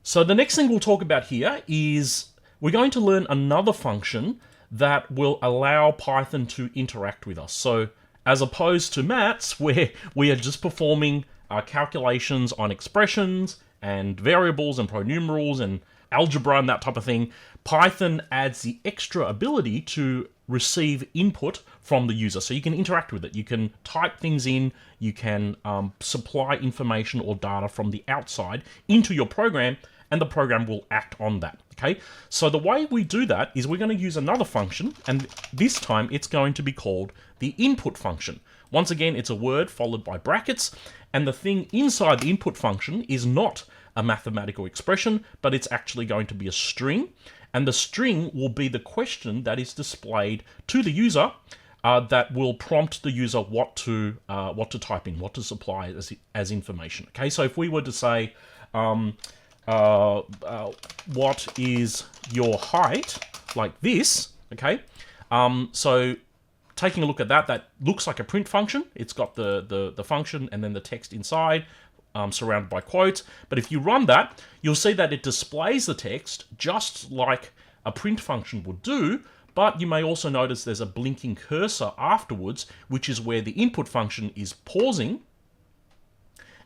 So the next thing we'll talk about here is we're going to learn another function that will allow Python to interact with us. So as opposed to maths, where we are just performing calculations on expressions and variables and pronumerals and algebra and that type of thing, Python adds the extra ability to receive input from the user. So you can interact with it. You can type things in. You can supply information or data from the outside into your program, and the program will act on that. Okay, so the way we do that is we're going to use another function, and this time it's going to be called the input function. Once again, it's a word followed by brackets, and the thing inside the input function is not a mathematical expression, but it's actually going to be a string, and the string will be the question that is displayed to the user that will prompt the user what to type in, what to supply as information. Okay, so if we were to say, what is your height, like this, okay? So taking a look at that, that looks like a print function. It's got the function and then the text inside, surrounded by quotes. But if you run that, you'll see that it displays the text just like a print function would do, but you may also notice there's a blinking cursor afterwards, which is where the input function is pausing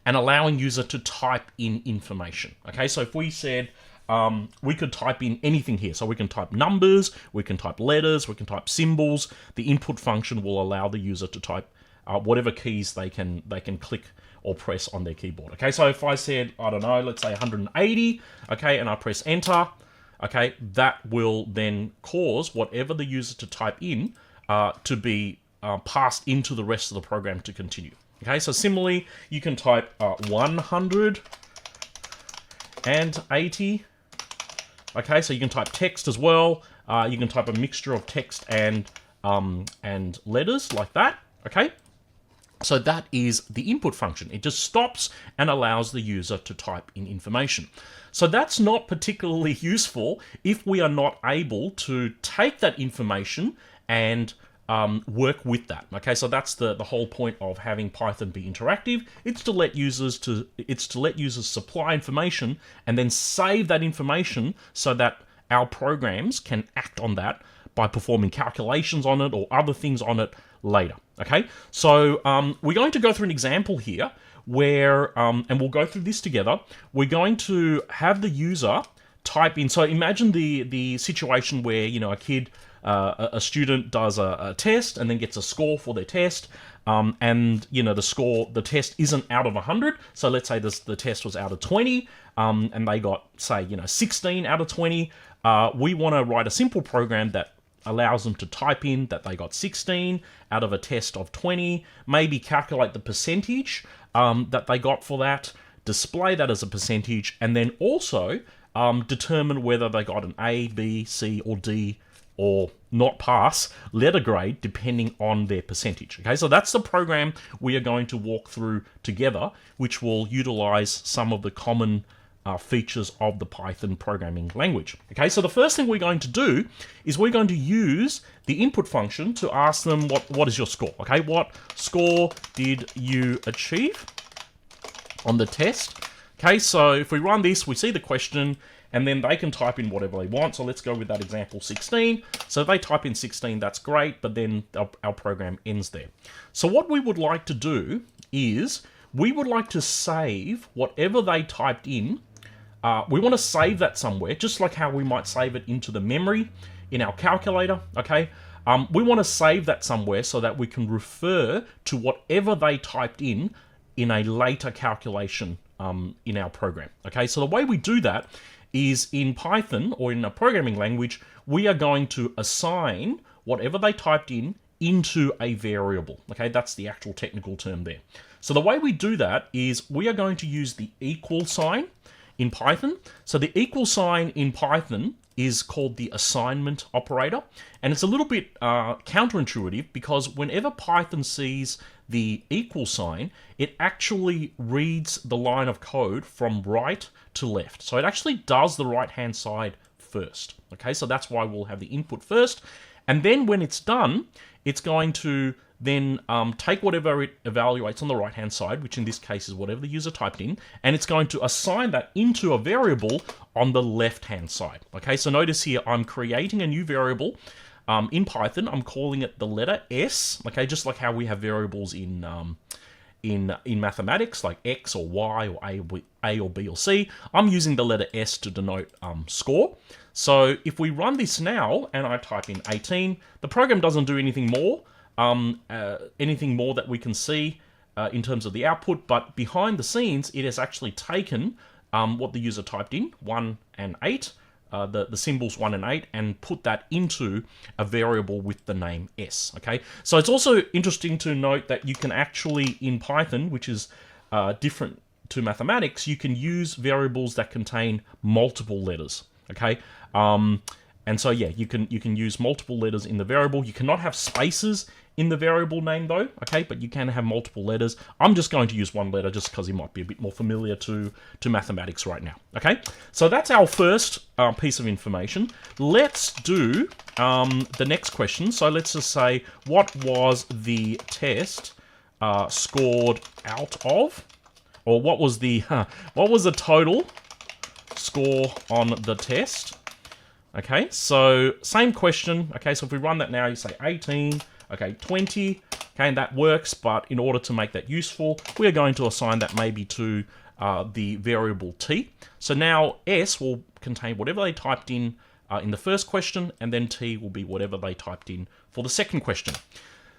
and allowing user to type in information. Okay, so if we said we could type in anything here, so we can type numbers, we can type letters, we can type symbols. The input function will allow the user to type whatever keys they can click or press on their keyboard. Okay, so if I said, I don't know, let's say 180, okay, and I press enter, okay, that will then cause whatever the user to type in to be passed into the rest of the program to continue. Okay, so similarly, you can type 180. Okay, so you can type text as well. You can type a mixture of text and letters like that. Okay, so that is the input function. It just stops and allows the user to type in information. So that's not particularly useful if we are not able to take that information and work with that. Okay, so that's the whole point of having Python be interactive. It's to let users supply information and then save that information so that our programs can act on that by performing calculations on it or other things on it later. Okay, so we're going to go through an example here where, and we'll go through this together. We're going to have the user type in. So imagine the situation where, you know, a student does a test and then gets a score for their test, and you know the test isn't out of 100. So let's say the test was out of 20, and they got, say, 16 out of 20. We want to write a simple program that allows them to type in that they got 16 out of a test of 20, maybe calculate the percentage that they got for that, display that as a percentage, and then also determine whether they got an A, B, C, or D, or not pass letter grade depending on their percentage. Okay, so that's the program we are going to walk through together, which will utilize some of the common features of the Python programming language. Okay, so the first thing we're going to do is we're going to use the input function to ask them what is your score. Okay, what score did you achieve on the test? Okay, so if we run this, we see the question, and then they can type in whatever they want. So let's go with that example 16. So if they type in 16, that's great, but then our program ends there. So what we would like to do is we would like to save whatever they typed in. We want to save that somewhere, just like how we might save it into the memory in our calculator, okay? We want to save that somewhere so that we can refer to whatever they typed in a later calculation in our program, okay? So the way we do that is in Python, or in a programming language, we are going to assign whatever they typed in into a variable. Okay, that's the actual technical term there. So the way we do that is we are going to use the equal sign in Python. So the equal sign in Python is called the assignment operator, and it's a little bit counterintuitive because whenever Python sees the equal sign, it actually reads the line of code from right to left. So it actually does the right-hand side first. Okay, so that's why we'll have the input first, And then when it's done, it's going to then take whatever it evaluates on the right-hand side, which in this case is whatever the user typed in, and it's going to assign that into a variable on the left-hand side. Okay, so notice here, I'm creating a new variable in Python. I'm calling it the letter S, okay, just like how we have variables in mathematics, like X or Y or A or B or C. I'm using the letter S to denote score. So if we run this now, and I type in 18, the program doesn't do anything more, that we can see in terms of the output, but behind the scenes, it has actually taken what the user typed in, 1 and 8, the symbols 1 and 8, and put that into a variable with the name S, okay? So it's also interesting to note that you can actually, in Python, which is different to mathematics, you can use variables that contain multiple letters, okay? And so, yeah, you can use multiple letters in the variable. You cannot have spaces in the variable name, though, okay? But you can have multiple letters. I'm just going to use one letter just because it might be a bit more familiar to mathematics right now, okay? So that's our first piece of information. Let's do the next question. So let's just say, what was the test scored out of? Or what was the total score on the test? Okay, so same question. Okay, so if we run that now, you say 18, okay, 20, okay, and that works, but in order to make that useful, we are going to assign that maybe to the variable t. So now S will contain whatever they typed in the first question, and then t will be whatever they typed in for the second question.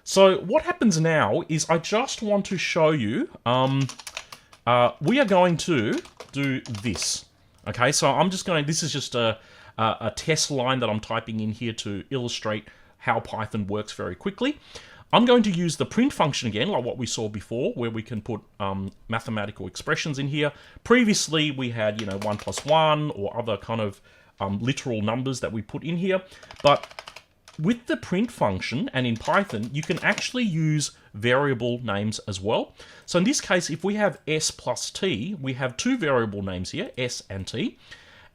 So what happens now is I just want to show you, we are going to do this. Okay, so I'm just going, this is just a test line that I'm typing in here to illustrate how Python works very quickly. I'm going to use the print function again, like what we saw before, where we can put mathematical expressions in here. Previously, we had, 1 plus 1 or other kind of literal numbers that we put in here. But with the print function and in Python, you can actually use variable names as well. So in this case, if we have S plus T, we have two variable names here, S and T.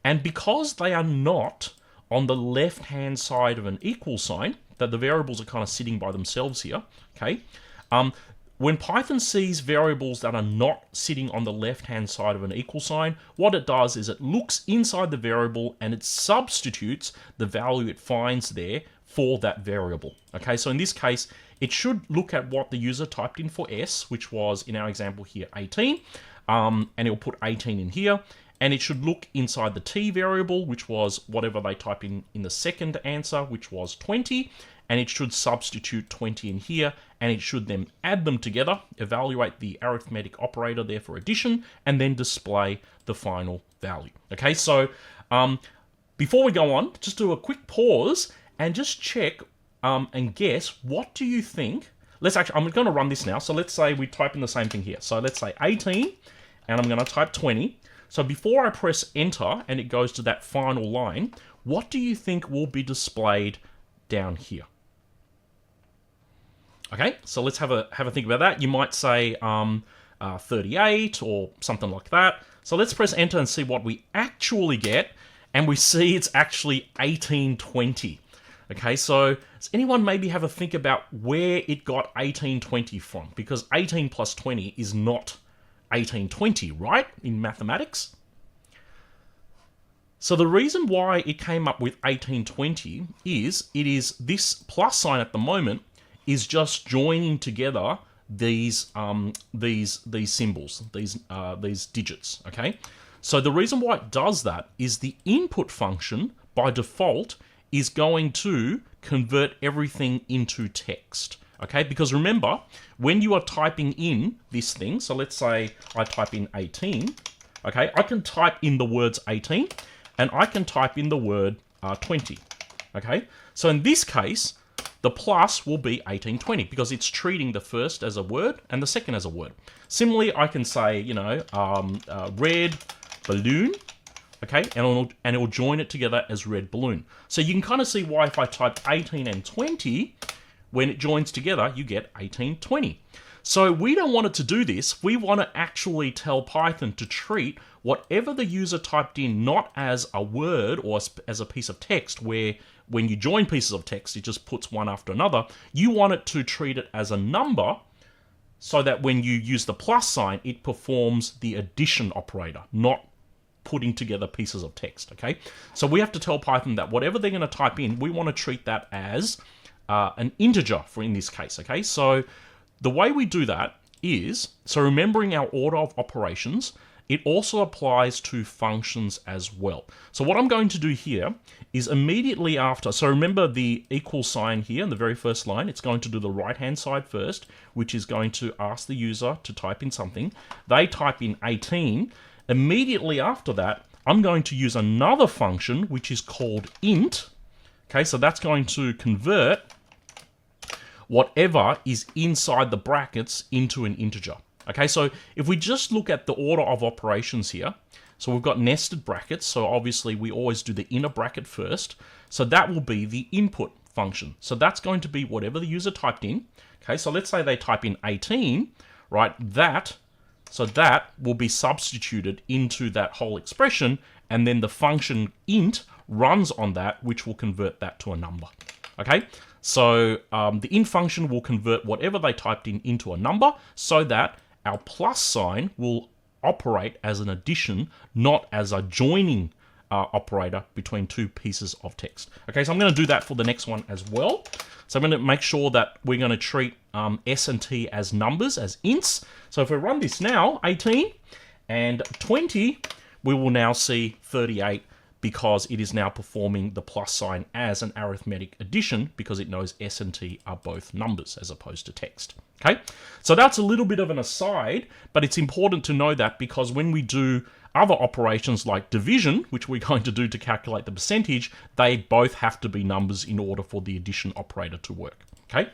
And because they are not on the left-hand side of an equal sign, that the variables are kind of sitting by themselves here, okay? When Python sees variables that are not sitting on the left-hand side of an equal sign, what it does is it looks inside the variable and it substitutes the value it finds there for that variable, okay? So in this case, it should look at what the user typed in for S, which was, in our example here, 18, and it will put 18 in here. And it should look inside the t variable, which was whatever they type in the second answer, which was 20. And it should substitute 20 in here, and it should then add them together, evaluate the arithmetic operator there for addition, and then display the final value. Okay, so before we go on, just do a quick pause and just check and guess, what do you think? I'm going to run this now. So let's say we type in the same thing here. So let's say 18, and I'm going to type 20. So before I press enter and it goes to that final line, what do you think will be displayed down here? Okay, so let's have a think about that. You might say 38 or something like that. So let's press enter and see what we actually get. And we see it's actually 1820. Okay, so does anyone maybe have a think about where it got 1820 from? Because 18 plus 20 is not 1820, right, in mathematics? So the reason why it came up with 1820 is it is this plus sign at the moment is just joining together these symbols, these digits, okay? So the reason why it does that is the input function by default is going to convert everything into text. Okay, because remember, when you are typing in this thing, so let's say I type in 18, okay, I can type in the words 18, and I can type in the word 20, okay? So in this case, the plus will be 1820, because it's treating the first as a word and the second as a word. Similarly, I can say, red balloon, okay, and it will join it together as red balloon. So you can kind of see why if I type 18 and 20, when it joins together, you get 1820. So we don't want it to do this. We want to actually tell Python to treat whatever the user typed in not as a word or as a piece of text where when you join pieces of text, it just puts one after another. You want it to treat it as a number so that when you use the plus sign, it performs the addition operator, not putting together pieces of text, okay? So we have to tell Python that whatever they're going to type in, we want to treat that as an integer for in this case, okay? So the way we do that is, so remembering our order of operations, it also applies to functions as well. So what I'm going to do here is immediately after, so remember the equal sign here in the very first line, it's going to do the right-hand side first, which is going to ask the user to type in something. They type in 18. Immediately after that, I'm going to use another function, which is called int. Okay, so that's going to convert whatever is inside the brackets into an integer. Okay, so if we just look at the order of operations here, so we've got nested brackets, so obviously we always do the inner bracket first, so that will be the input function. So that's going to be whatever the user typed in. Okay, so let's say they type in 18, right, so that will be substituted into that whole expression, and then the function int runs on that, which will convert that to a number. Okay, so the int function will convert whatever they typed in into a number so that our plus sign will operate as an addition, not as a joining operator between two pieces of text. Okay, so I'm going to do that for the next one as well. So I'm going to make sure that we're going to treat S and T as numbers, as ints. So if we run this now, 18 and 20, we will now see 38 because it is now performing the plus sign as an arithmetic addition because it knows S and T are both numbers as opposed to text. Okay, so that's a little bit of an aside, but it's important to know that because when we do other operations like division, which we're going to do to calculate the percentage, they both have to be numbers in order for the addition operator to work. Okay,